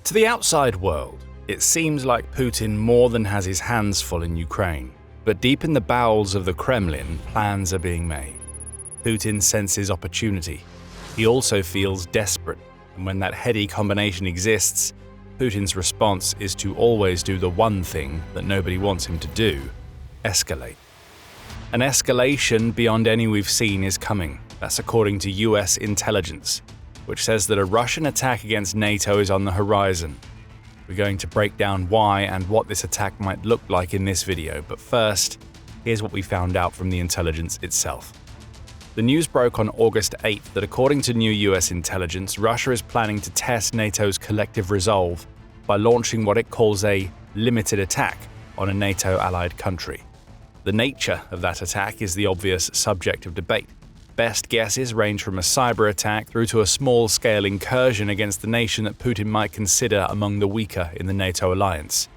To the outside world, it seems like Putin more than has his hands full in Ukraine. But deep in the bowels of the Kremlin, plans are being made. Putin senses opportunity. He also feels desperate, and when that heady combination exists, Putin's response is to always do the one thing that nobody wants him to do: escalate. An escalation beyond any we've seen is coming. That's according to US intelligence, which says that a Russian attack against NATO is on the horizon. We're going to break down why and what this attack might look like in this video, but first, here's what we found out from the intelligence itself. The news broke on August 8th that according to new US intelligence, Russia is planning to test NATO's collective resolve by launching what it calls a limited attack on a NATO-allied country. The nature of that attack is the obvious subject of debate. Best guesses range from a cyber attack through to a small-scale incursion against the nation that Putin might consider among the weaker in the NATO alliance.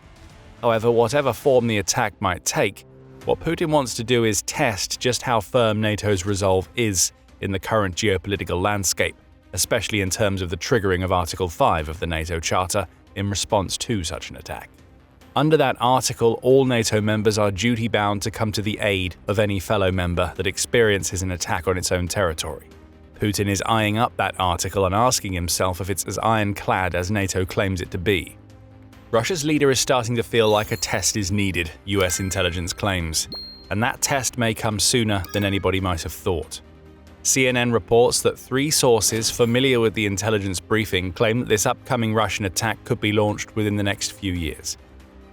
However, whatever form the attack might take, what Putin wants to do is test just how firm NATO's resolve is in the current geopolitical landscape, especially in terms of the triggering of Article 5 of the NATO Charter in response to such an attack. Under that article, all NATO members are duty-bound to come to the aid of any fellow member that experiences an attack on its own territory. Putin is eyeing up that article and asking himself if it's as ironclad as NATO claims it to be. Russia's leader is starting to feel like a test is needed, US intelligence claims, and that test may come sooner than anybody might have thought. CNN reports that 3 sources familiar with the intelligence briefing claim that this upcoming Russian attack could be launched within the next few years.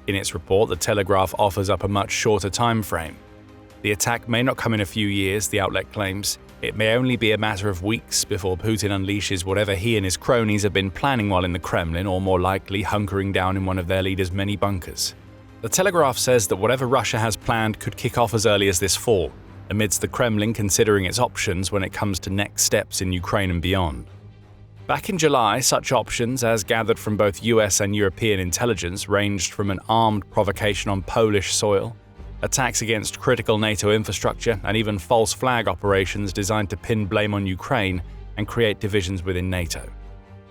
In its report, The Telegraph offers up a much shorter time frame. The attack may not come in a few years, the outlet claims. It may only be a matter of weeks before Putin unleashes whatever he and his cronies have been planning while in the Kremlin, or more likely, hunkering down in one of their leader's many bunkers. The Telegraph says that whatever Russia has planned could kick off as early as this fall, amidst the Kremlin considering its options when it comes to next steps in Ukraine and beyond. Back in July, such options, as gathered from both US and European intelligence, ranged from an armed provocation on Polish soil, attacks against critical NATO infrastructure, and even false flag operations designed to pin blame on Ukraine and create divisions within NATO.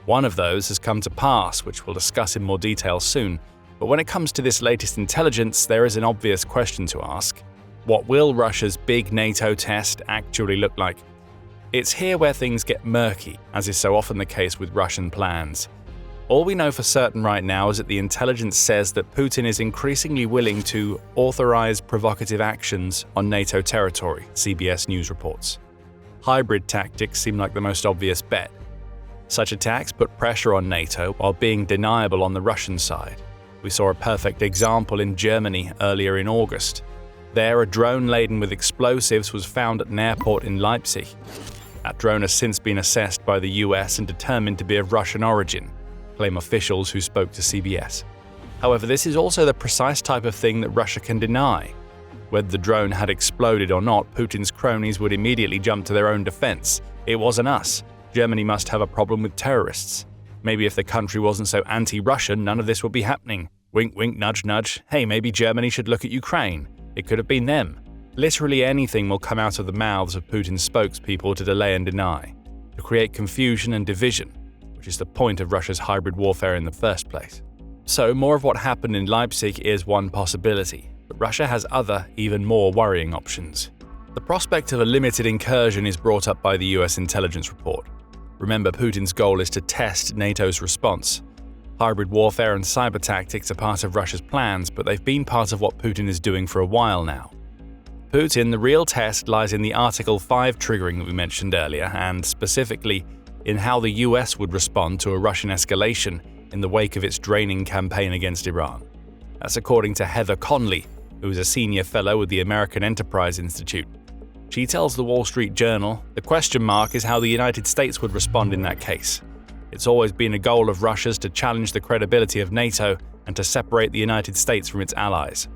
One of those has come to pass, which we'll discuss in more detail soon, but when it comes to this latest intelligence, there is an obvious question to ask. What will Russia's big NATO test actually look like? It's here where things get murky, as is so often the case with Russian plans. All we know for certain right now is that the intelligence says that Putin is increasingly willing to authorize provocative actions on NATO territory, CBS News reports. Hybrid tactics seem like the most obvious bet. Such attacks put pressure on NATO while being deniable on the Russian side. We saw a perfect example in Germany earlier in August. There, a drone laden with explosives was found at an airport in Leipzig. That drone has since been assessed by the US and determined to be of Russian origin, claim officials who spoke to CBS. However, this is also the precise type of thing that Russia can deny. Whether the drone had exploded or not, Putin's cronies would immediately jump to their own defense. It wasn't us. Germany must have a problem with terrorists. Maybe if the country wasn't so anti-Russian, none of this would be happening. Wink, wink, nudge, nudge. Hey, maybe Germany should look at Ukraine. It could have been them. Literally anything will come out of the mouths of Putin's spokespeople to delay and deny, to create confusion and division, which is the point of Russia's hybrid warfare in the first place. So more of what happened in Leipzig is one possibility, but Russia has other, even more worrying options. The prospect of a limited incursion is brought up by the US intelligence report. Remember, Putin's goal is to test NATO's response. Hybrid warfare and cyber tactics are part of Russia's plans, but they've been part of what Putin is doing for a while now. Putin, the real test lies in the Article 5 triggering that we mentioned earlier, and specifically in how the US would respond to a Russian escalation in the wake of its draining campaign against Iran. That's according to Heather Conley, who is a senior fellow with the American Enterprise Institute. She tells the Wall Street Journal, the question mark is how the United States would respond in that case. It's always been a goal of Russia's to challenge the credibility of NATO and to separate the United States from its allies.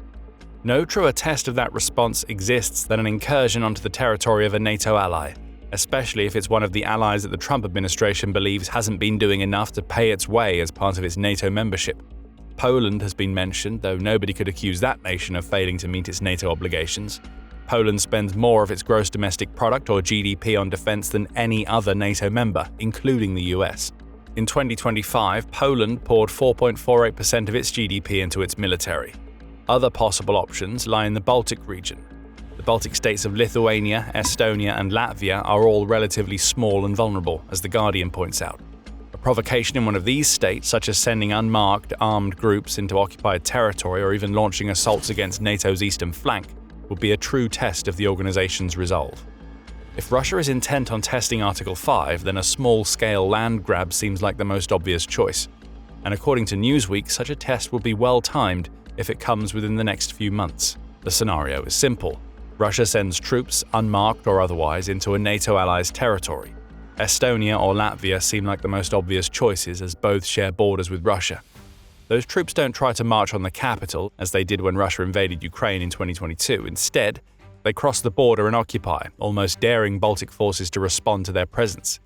No truer test of that response exists than an incursion onto the territory of a NATO ally, especially if it's one of the allies that the Trump administration believes hasn't been doing enough to pay its way as part of its NATO membership. Poland has been mentioned, though nobody could accuse that nation of failing to meet its NATO obligations. Poland spends more of its gross domestic product or GDP on defense than any other NATO member, including the US. In 2025, Poland poured 4.48% of its GDP into its military. Other possible options lie in the Baltic region. The Baltic states of Lithuania, Estonia, and Latvia are all relatively small and vulnerable, as The Guardian points out. A provocation in one of these states, such as sending unmarked, armed groups into occupied territory or even launching assaults against NATO's eastern flank, would be a true test of the organization's resolve. If Russia is intent on testing Article 5, then a small-scale land grab seems like the most obvious choice. And according to Newsweek, such a test will be well-timed if it comes within the next few months. The scenario is simple. Russia sends troops, unmarked or otherwise, into a NATO ally's territory. Estonia or Latvia seem like the most obvious choices, as both share borders with Russia. Those troops don't try to march on the capital, as they did when Russia invaded Ukraine in 2022. Instead, they cross the border and occupy, almost daring Baltic forces to respond to their presence.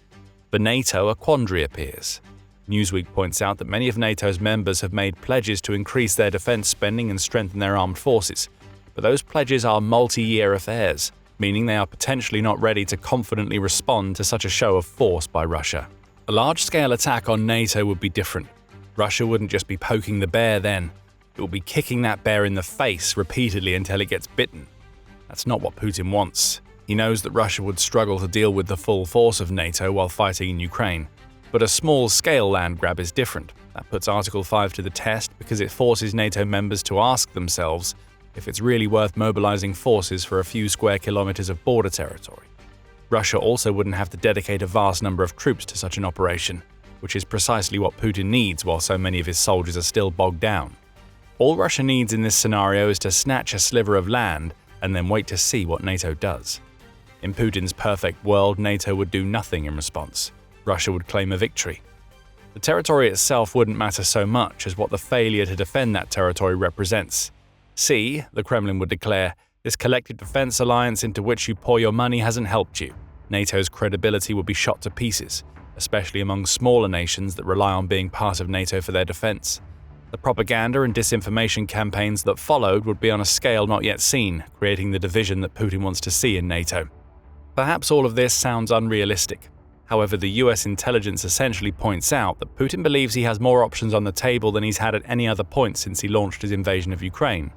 For NATO, a quandary appears. Newsweek points out that many of NATO's members have made pledges to increase their defense spending and strengthen their armed forces. But those pledges are multi-year affairs, meaning they are potentially not ready to confidently respond to such a show of force by Russia. A large-scale attack on NATO would be different. Russia wouldn't just be poking the bear then. It would be kicking that bear in the face repeatedly until it gets bitten. That's not what Putin wants. He knows that Russia would struggle to deal with the full force of NATO while fighting in Ukraine. But a small-scale land grab is different. That puts Article 5 to the test because it forces NATO members to ask themselves if it's really worth mobilizing forces for a few square kilometers of border territory. Russia also wouldn't have to dedicate a vast number of troops to such an operation, which is precisely what Putin needs while so many of his soldiers are still bogged down. All Russia needs in this scenario is to snatch a sliver of land and then wait to see what NATO does. In Putin's perfect world, NATO would do nothing in response. Russia would claim a victory. The territory itself wouldn't matter so much as what the failure to defend that territory represents. See, the Kremlin would declare, this collective defense alliance into which you pour your money hasn't helped you. NATO's credibility would be shot to pieces, especially among smaller nations that rely on being part of NATO for their defense. The propaganda and disinformation campaigns that followed would be on a scale not yet seen, creating the division that Putin wants to see in NATO. Perhaps all of this sounds unrealistic. However, the US intelligence essentially points out that Putin believes he has more options on the table than he's had at any other point since he launched his invasion of Ukraine.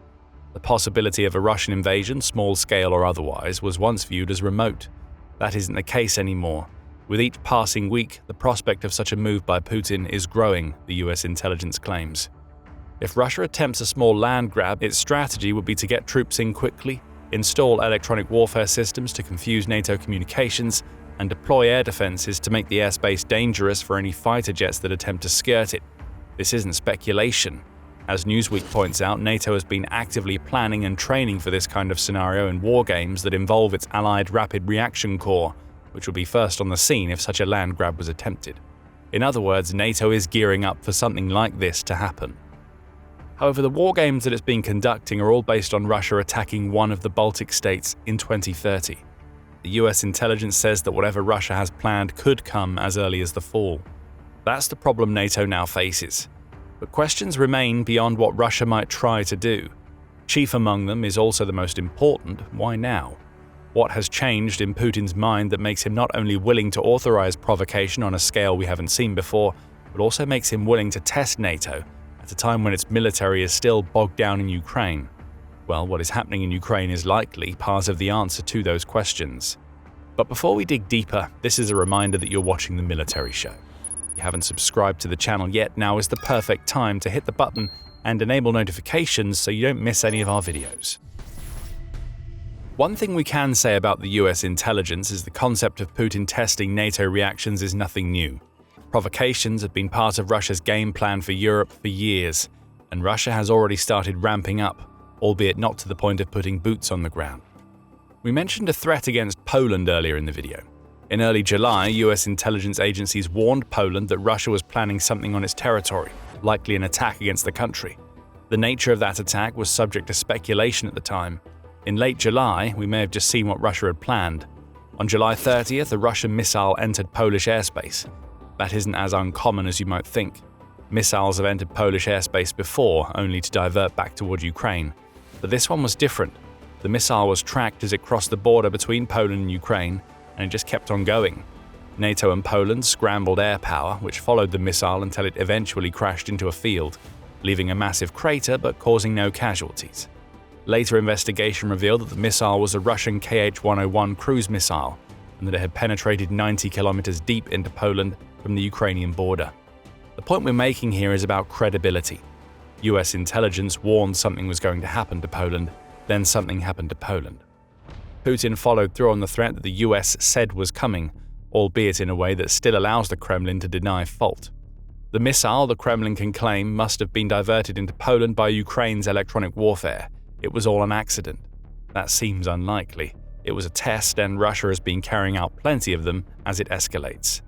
The possibility of a Russian invasion, small-scale or otherwise, was once viewed as remote. That isn't the case anymore. With each passing week, the prospect of such a move by Putin is growing, the US intelligence claims. If Russia attempts a small land grab, its strategy would be to get troops in quickly, install electronic warfare systems to confuse NATO communications, and deploy air defenses to make the airspace dangerous for any fighter jets that attempt to skirt it. This isn't speculation. As Newsweek points out, NATO has been actively planning and training for this kind of scenario in war games that involve its allied Rapid Reaction Corps, which would be first on the scene if such a land grab was attempted. In other words, NATO is gearing up for something like this to happen. However, the war games that it's been conducting are all based on Russia attacking one of the Baltic states in 2030. The US intelligence says that whatever Russia has planned could come as early as the fall. That's the problem NATO now faces. But questions remain beyond what Russia might try to do. Chief among them is also the most important: why now? What has changed in Putin's mind that makes him not only willing to authorize provocation on a scale we haven't seen before, but also makes him willing to test NATO at a time when its military is still bogged down in Ukraine? Well, what is happening in Ukraine is likely part of the answer to those questions. But before we dig deeper, this is a reminder that you're watching The Military Show. If you haven't subscribed to the channel yet, now is the perfect time to hit the button and enable notifications so you don't miss any of our videos. One thing we can say about the US intelligence is the concept of Putin testing NATO reactions is nothing new. Provocations have been part of Russia's game plan for Europe for years, and Russia has already started ramping up, albeit not to the point of putting boots on the ground. We mentioned a threat against Poland earlier in the video. In early July, US intelligence agencies warned Poland that Russia was planning something on its territory, likely an attack against the country. The nature of that attack was subject to speculation at the time. In late July, we may have just seen what Russia had planned. On July 30th, a Russian missile entered Polish airspace. That isn't as uncommon as you might think. Missiles have entered Polish airspace before, only to divert back toward Ukraine. But this one was different. The missile was tracked as it crossed the border between Poland and Ukraine, and it just kept on going. NATO and Poland scrambled air power, which followed the missile until it eventually crashed into a field, leaving a massive crater but causing no casualties. Later investigation revealed that the missile was a Russian Kh-101 cruise missile and that it had penetrated 90 kilometers deep into Poland from the Ukrainian border. The point we're making here is about credibility. US intelligence warned something was going to happen to Poland, then something happened to Poland. Putin followed through on the threat that the US said was coming, albeit in a way that still allows the Kremlin to deny fault. The missile, the Kremlin can claim, must have been diverted into Poland by Ukraine's electronic warfare. It was all an accident. That seems unlikely. It was a test, and Russia has been carrying out plenty of them as it escalates.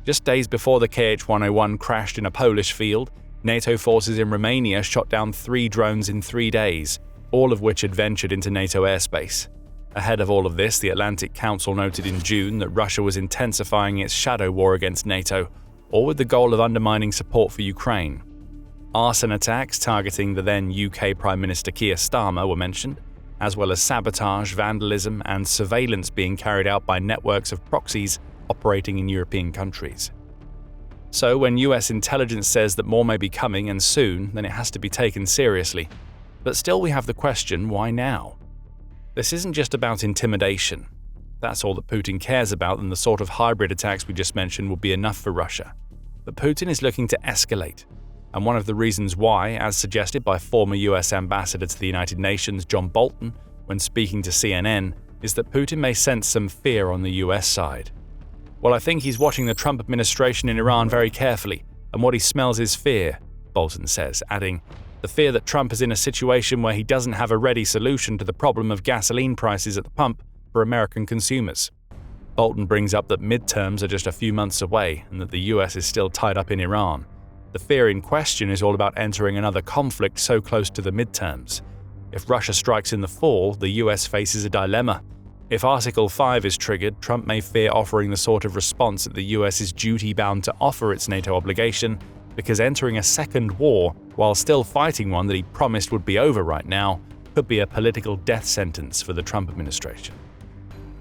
Just days before the Kh-101 crashed in a Polish field, NATO forces in Romania shot down 3 drones in 3 days, all of which had ventured into NATO airspace. Ahead of all of this, the Atlantic Council noted in June that Russia was intensifying its shadow war against NATO, all with the goal of undermining support for Ukraine. Arson attacks targeting the then UK Prime Minister Keir Starmer were mentioned, as well as sabotage, vandalism, and surveillance being carried out by networks of proxies operating in European countries. So when US intelligence says that more may be coming and soon, then it has to be taken seriously. But still we have the question, why now? This isn't just about intimidation. That's all that Putin cares about, and the sort of hybrid attacks we just mentioned will be enough for Russia. But Putin is looking to escalate. And one of the reasons why, as suggested by former US Ambassador to the United Nations John Bolton when speaking to CNN, is that Putin may sense some fear on the US side. Well, I think he's watching the Trump administration in Iran very carefully, and what he smells is fear, Bolton says, adding, the fear that Trump is in a situation where he doesn't have a ready solution to the problem of gasoline prices at the pump for American consumers. Bolton brings up that midterms are just a few months away and that the US is still tied up in Iran. The fear in question is all about entering another conflict so close to the midterms. If Russia strikes in the fall, the US faces a dilemma. If Article 5 is triggered, Trump may fear offering the sort of response that the US is duty-bound to offer its NATO obligation, because entering a second war, while still fighting one that he promised would be over right now, could be a political death sentence for the Trump administration.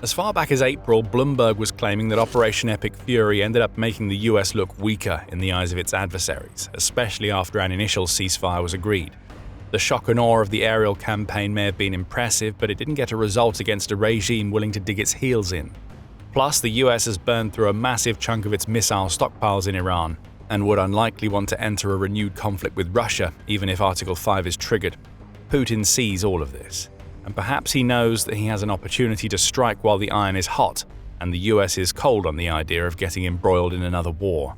As far back as April, Bloomberg was claiming that Operation Epic Fury ended up making the US look weaker in the eyes of its adversaries, especially after an initial ceasefire was agreed. The shock and awe of the aerial campaign may have been impressive, but it didn't get a result against a regime willing to dig its heels in. Plus, the US has burned through a massive chunk of its missile stockpiles in Iran, and would unlikely want to enter a renewed conflict with Russia, even if Article 5 is triggered. Putin sees all of this, and perhaps he knows that he has an opportunity to strike while the iron is hot, and the US is cold on the idea of getting embroiled in another war.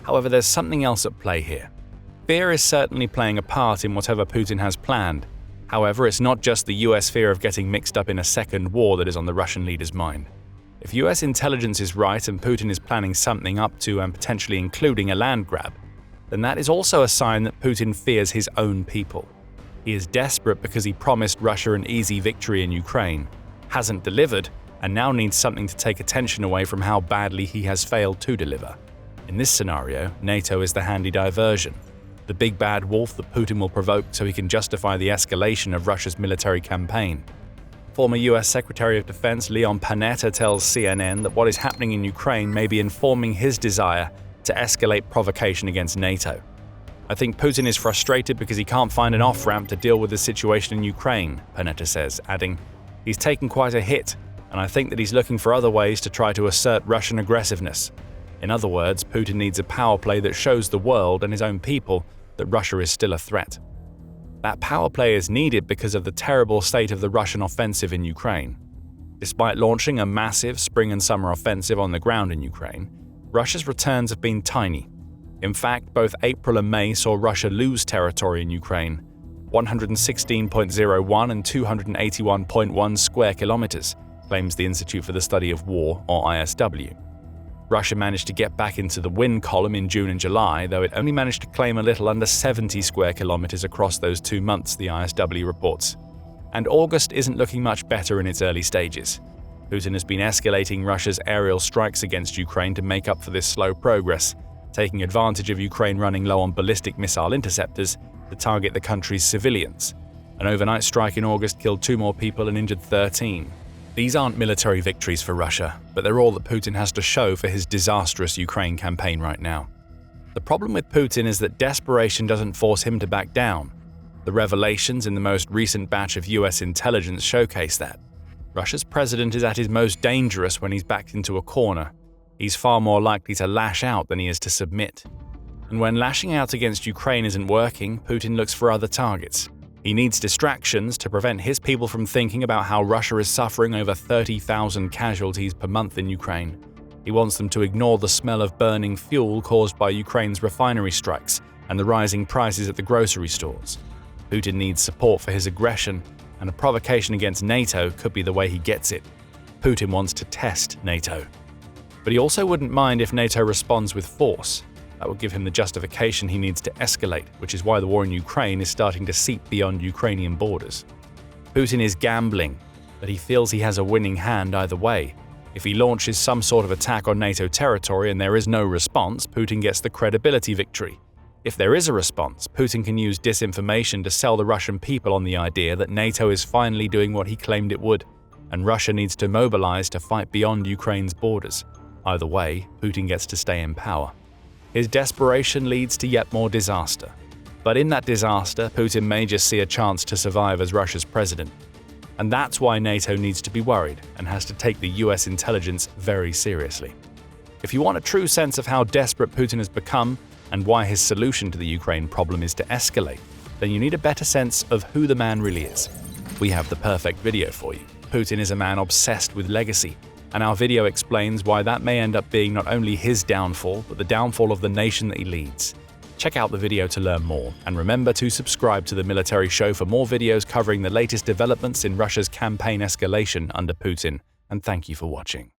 However, there's something else at play here. Fear is certainly playing a part in whatever Putin has planned. However, it's not just the US fear of getting mixed up in a second war that is on the Russian leader's mind. If US intelligence is right and Putin is planning something up to and potentially including a land grab, then that is also a sign that Putin fears his own people. He is desperate because he promised Russia an easy victory in Ukraine, hasn't delivered, and now needs something to take attention away from how badly he has failed to deliver. In this scenario, NATO is the handy diversion, the big bad wolf that Putin will provoke so he can justify the escalation of Russia's military campaign. Former US Secretary of Defense Leon Panetta tells CNN that what is happening in Ukraine may be informing his desire to escalate provocation against NATO. I think Putin is frustrated because he can't find an off-ramp to deal with the situation in Ukraine, Panetta says, adding, he's taken quite a hit, and I think that he's looking for other ways to try to assert Russian aggressiveness. In other words, Putin needs a power play that shows the world and his own people that Russia is still a threat. That power play is needed because of the terrible state of the Russian offensive in Ukraine. Despite launching a massive spring and summer offensive on the ground in Ukraine, Russia's returns have been tiny. In fact, both April and May saw Russia lose territory in Ukraine, 116.01 and 281.1 square kilometers, claims the Institute for the Study of War, or ISW. Russia managed to get back into the win column in June and July, though it only managed to claim a little under 70 square kilometers across those 2 months, the ISW reports. And August isn't looking much better in its early stages. Putin has been escalating Russia's aerial strikes against Ukraine to make up for this slow progress, taking advantage of Ukraine running low on ballistic missile interceptors to target the country's civilians. An overnight strike in August killed 2 more people and injured 13. These aren't military victories for Russia, but they're all that Putin has to show for his disastrous Ukraine campaign right now. The problem with Putin is that desperation doesn't force him to back down. The revelations in the most recent batch of US intelligence showcase that. Russia's president is at his most dangerous when he's backed into a corner. He's far more likely to lash out than he is to submit. And when lashing out against Ukraine isn't working, Putin looks for other targets. He needs distractions to prevent his people from thinking about how Russia is suffering over 30,000 casualties per month in Ukraine. He wants them to ignore the smell of burning fuel caused by Ukraine's refinery strikes and the rising prices at the grocery stores. Putin needs support for his aggression, and a provocation against NATO could be the way he gets it. Putin wants to test NATO. But he also wouldn't mind if NATO responds with force. That would give him the justification he needs to escalate, which is why the war in Ukraine is starting to seep beyond Ukrainian borders. Putin is gambling, but he feels he has a winning hand either way. If he launches some sort of attack on NATO territory and there is no response, Putin gets the credibility victory. If there is a response, Putin can use disinformation to sell the Russian people on the idea that NATO is finally doing what he claimed it would, and Russia needs to mobilize to fight beyond Ukraine's borders. Either way, Putin gets to stay in power. His desperation leads to yet more disaster. But in that disaster, Putin may just see a chance to survive as Russia's president. And that's why NATO needs to be worried and has to take the US intelligence very seriously. If you want a true sense of how desperate Putin has become and why his solution to the Ukraine problem is to escalate, then you need a better sense of who the man really is. We have the perfect video for you. Putin is a man obsessed with legacy, and our video explains why that may end up being not only his downfall, but the downfall of the nation that he leads. Check out the video to learn more, and remember to subscribe to the Military Show for more videos covering the latest developments in Russia's campaign escalation under Putin. And thank you for watching.